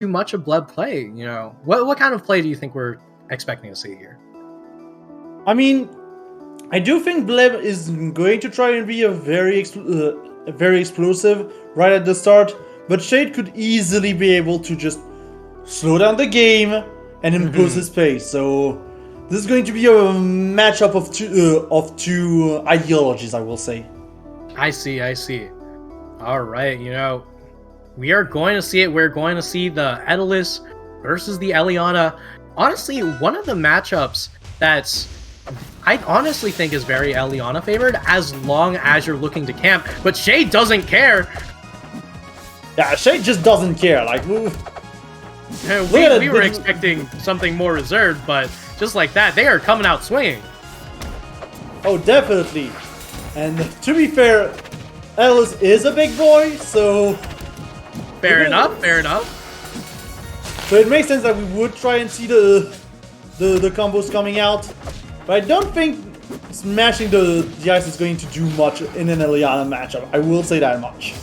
too much of Bleb play. You know, what kind of play do you think we're expecting to see here? I mean, I do think Bleb is going to try and be a very explosive right at the start, but Shayd could easily be able to just slow down the game and impose his pace. So this is going to be a matchup of two ideologies, I will say. I see. All right, you know, we are going to see it. We're going to see the Aether versus the Eliana. Honestly, one of the matchups that's I honestly think is very Eliana favored as long as you're looking to camp, but Shayd doesn't care. Yeah, Shayd just doesn't care. Like, we were expecting something more reserved, but just like that, they are coming out swinging. Oh, definitely. And to be fair, Ellis is a big boy, so... Fair enough. So it makes sense that we would try and see the combos coming out. But I don't think smashing the ice is going to do much in an Eliana matchup. I will say that much.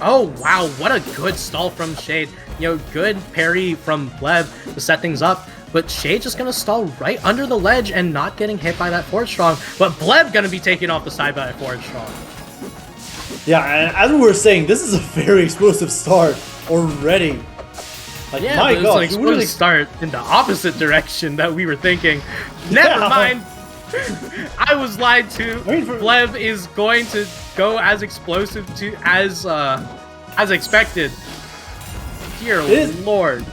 Oh, wow, what a good stall from Shayd. You know, good parry from Bleb to set things up. But Shayd just gonna stall right under the ledge and not getting hit by that forward strong. But Bleb gonna be taken off the side by that forward strong. Yeah, and as we were saying, this is a very explosive start already. Like, yeah, my God, it's an explosive start in the opposite direction that we were thinking. Never mind. I was lied to. Bleb is going to go as explosive as expected. Dear Lord.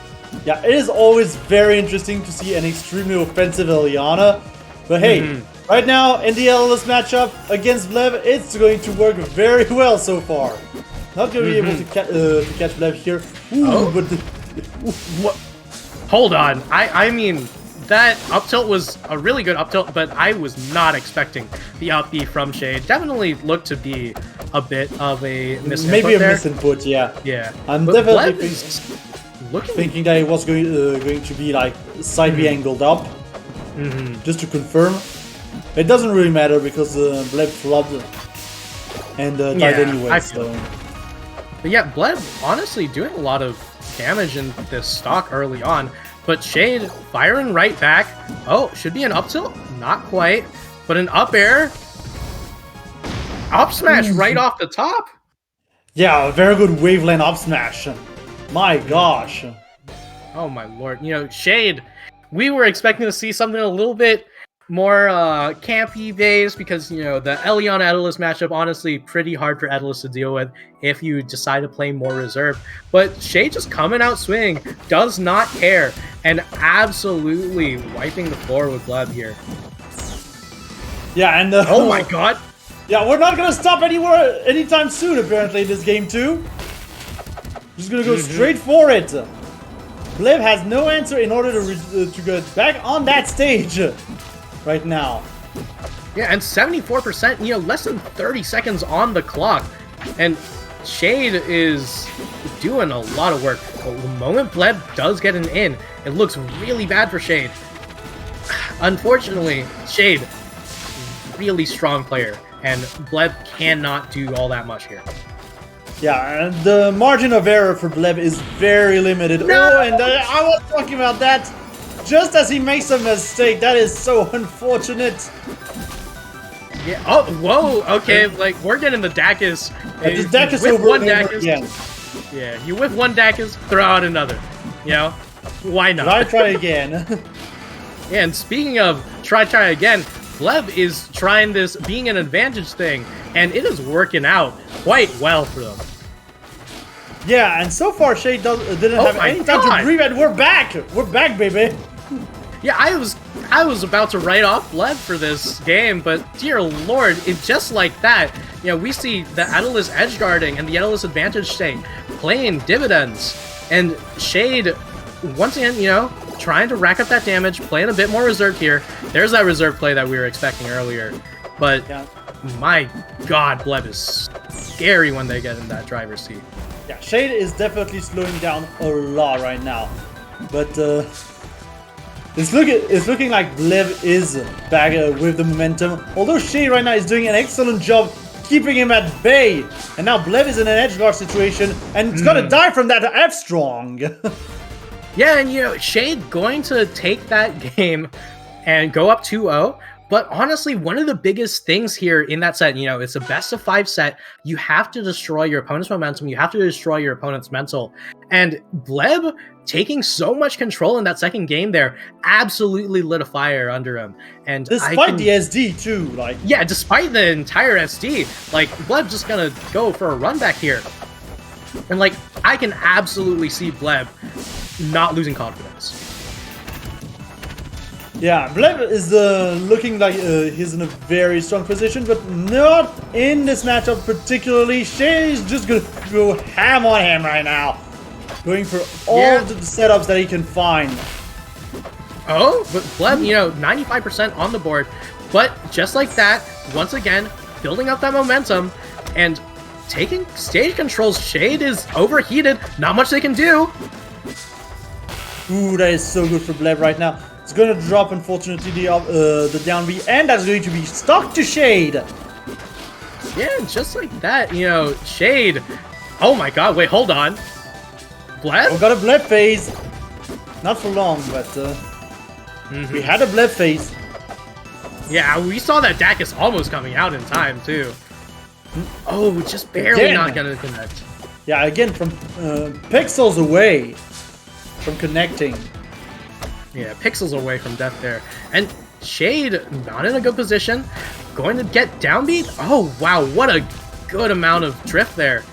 Yeah, it is always very interesting to see an extremely offensive Eliana. But hey, right now in the LLS matchup against Bleb, it's going to work very well so far. Not going to be able to catch Bleb here. Ooh, but what? Hold on. I mean, that up tilt was a really good up tilt, but I was not expecting the up B from Shayd. Definitely looked to be a bit of a misinput. Maybe a misinput, yeah. Yeah. I'm definitely thinking that it was going to be like side B angled up. Just to confirm. It doesn't really matter because Bleb flopped and died anyway. But yeah, Bleb honestly doing a lot of damage in this stock early on. But Shayd firing right back. Oh, should be an up tilt? Not quite. But an up air. Up smash right off the top. Yeah, a very good waveland up smash. My gosh. Oh my lord. You know, Shayd, we were expecting to see something a little bit more campy based because, you know, the Eliana Aether matchup, honestly, pretty hard for Aether to deal with if you decide to play more reserved. But Shayd just coming out swinging, does not care, and absolutely wiping the floor with Bleb here. Yeah, and oh my god. Yeah, we're not gonna stop anywhere anytime soon, apparently, in this game too. Just gonna go straight for it. Bleb has no answer in order to get back on that stage right now. Yeah, and 74%, you know, less than 30 seconds on the clock. And Shayd is doing a lot of work. But the moment Bleb does get an in, it looks really bad for Shayd. Unfortunately, Shayd, really strong player, and Bleb cannot do all that much here. Yeah, and the margin of error for Bleb is very limited. No! Oh, and I was talking about that just as he makes a mistake. That is so unfortunate. Yeah. Oh, whoa. Okay, like, we're getting the Dacus. This Dacus over one and over Dacus. again. Yeah, you whip one Dacus, throw out another. You know? Why not? Try again. Yeah, and speaking of try again, Bleb is trying this being an advantage thing, and it is working out quite well for them. Yeah, and so far Shayd didn't have any time to breathe, and we're back! We're back, baby! Yeah, I was about to write off Bleb for this game, but dear lord, it just like that, you know, we see the Aether edge guarding and the Aether advantage staying, playing dividends, and Shayd, once again, you know, trying to rack up that damage, playing a bit more reserved here. There's that reserve play that we were expecting earlier, but my god, Bleb is scary when they get in that driver's seat. Yeah, Shayd is definitely slowing down a lot right now, but it's looking like Bleb is back with the momentum. Although Shayd right now is doing an excellent job keeping him at bay. And now Bleb is in an edge guard situation and it's gonna die from that F-Strong. Yeah, and you know, Shayd going to take that game and go up 2-0. But honestly, one of the biggest things here in that set, you know, it's a best of 5 set. You have to destroy your opponent's momentum. You have to destroy your opponent's mental. And Bleb taking so much control in that second game there absolutely lit a fire under him. And despite the SD too, like... Yeah, despite the entire SD, like, Bleb just gonna go for a run back here. And like, I can absolutely see Bleb not losing confidence. Yeah, Bleb is looking like he's in a very strong position, but not in this matchup particularly. Shayd's just gonna go ham on him right now. Going for all of the setups that he can find. Oh, but Bleb, you know, 95% on the board. But just like that, once again, building up that momentum and taking stage controls. Shayd is overheated. Not much they can do. Ooh, that is so good for Bleb right now. It's gonna drop, unfortunately, the down B, and that's going to be stuck to Shayd. Yeah, just like that, you know, Shayd. Oh my god, wait, hold on. Bleb? We got a Bleb phase. Not for long, but we had a Bleb phase. Yeah, we saw that Dacus almost coming out in time, too. Oh, just barely not gonna connect. Yeah, again, from pixels away from connecting. Yeah, pixels away from death there. And Shayd, not in a good position. Going to get downbeat? Oh, wow, what a good amount of drift there.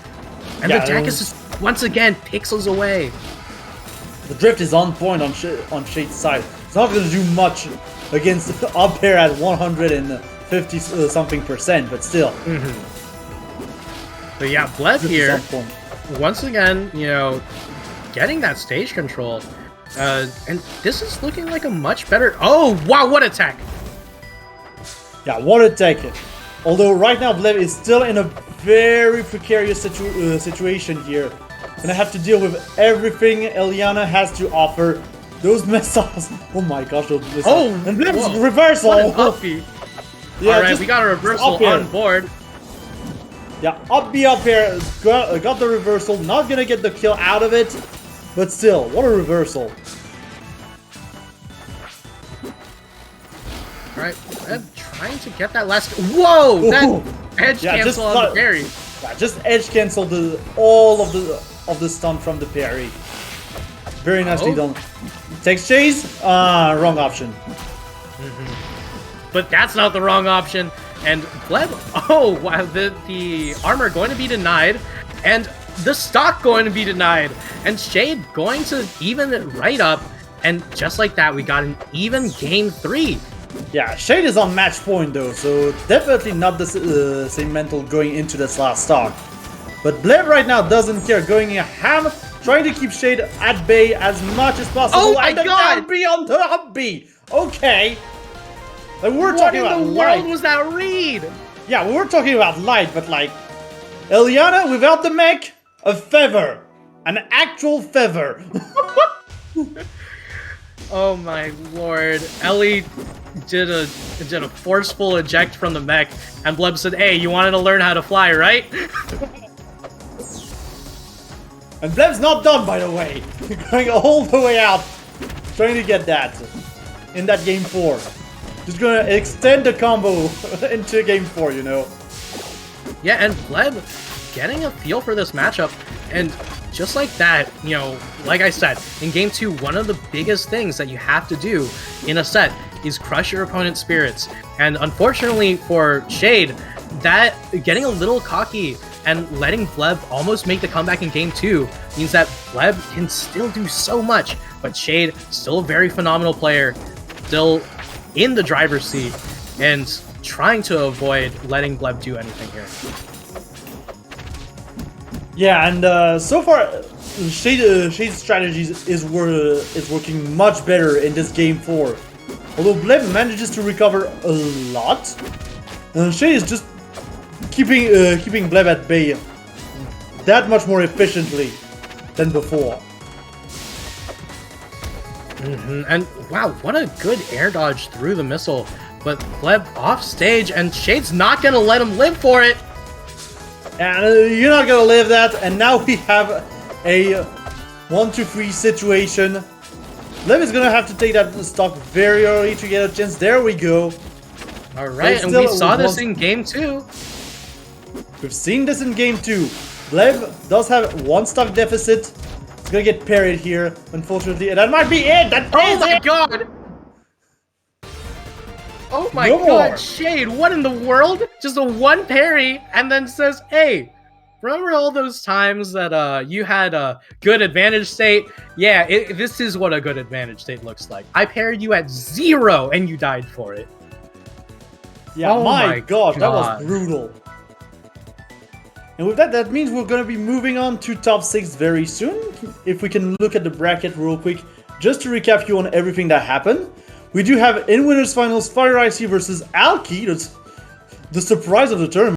And the Dacus is, once again, pixels away. The drift is on point on Shayd's side. It's not going to do much against up here at 150-something%, but still. But yeah, Bleb here, once again, you know, getting that stage control. And this is looking like a much better... Oh, wow, what a tech! Yeah, what a tech. Although right now Bleb is still in a very precarious situation here. Gonna have to deal with everything Eliana has to offer. Those missiles... Oh my gosh, those missiles. Oh, and Bleb's reversal! What an uppie. Yeah, alright, we got a reversal on board. Yeah, up B up here. Got the reversal. Not gonna get the kill out of it. But still, what a reversal. Alright, I'm trying to get that last... Whoa! That edge cancel on the parry. Yeah, just edge cancel all of the stun from the parry. Very nicely done. Takes chase? Wrong option. But that's not the wrong option. And Bleb... Oh, wow, the armor going to be denied. And the stock going to be denied. And Shayd going to even it right up. And just like that, we got an even game 3. Yeah, Shayd is on match point though, so definitely not the same mental going into this last stock. But Bleb right now doesn't care, going a ham, trying to keep Shayd at bay as much as possible. Oh my god! Down B on the up B! Okay. Like, we're talking about light. What in the world was that read? Yeah, we were talking about light, but like... Eliana without the mech, a feather. An actual feather. Oh my lord. Ellie did a forceful eject from the mech, and Bleb said, hey, you wanted to learn how to fly, right? And Bleb's not done, by the way. Going all the way out. Trying to get that. In that game 4. Just gonna extend the combo into game 4, you know. Yeah, and Bleb getting a feel for this matchup, and just like that, you know, like I said, in game 2, one of the biggest things that you have to do in a set is crush your opponent's spirits. And unfortunately for Shayd, that getting a little cocky and letting Bleb almost make the comeback in game 2 means that Bleb can still do so much, but Shayd, still a very phenomenal player, still in the driver's seat, and trying to avoid letting Bleb do anything here. Yeah, and so far, Shayd's strategies is working much better in this game 4. Although Bleb manages to recover a lot, Shayd is just keeping Bleb at bay that much more efficiently than before. And wow, what a good air dodge through the missile. But Bleb off stage, and Shayd's not gonna let him live for it. And you're not gonna live that. And now we have a 1-2-3 situation. Bleb is gonna have to take that stock very early to get a chance. There we go. All right, and we saw this in game 2. We've seen this in game 2. Bleb does have 1 stock deficit. He's gonna get parried here, unfortunately. And that might be it! Oh my god! Oh my god, Shayd, what in the world? Just a 1 parry, and then says, hey, remember all those times that you had a good advantage state? Yeah, this is what a good advantage state looks like. I parried you at 0, and you died for it. Yeah, oh my gosh, that was brutal. And with that, that means we're going to be moving on to top 6 very soon. If we can look at the bracket real quick, just to recap you on everything that happened. We do have in winners finals Fire IC versus Alki. That's the surprise of the tournament.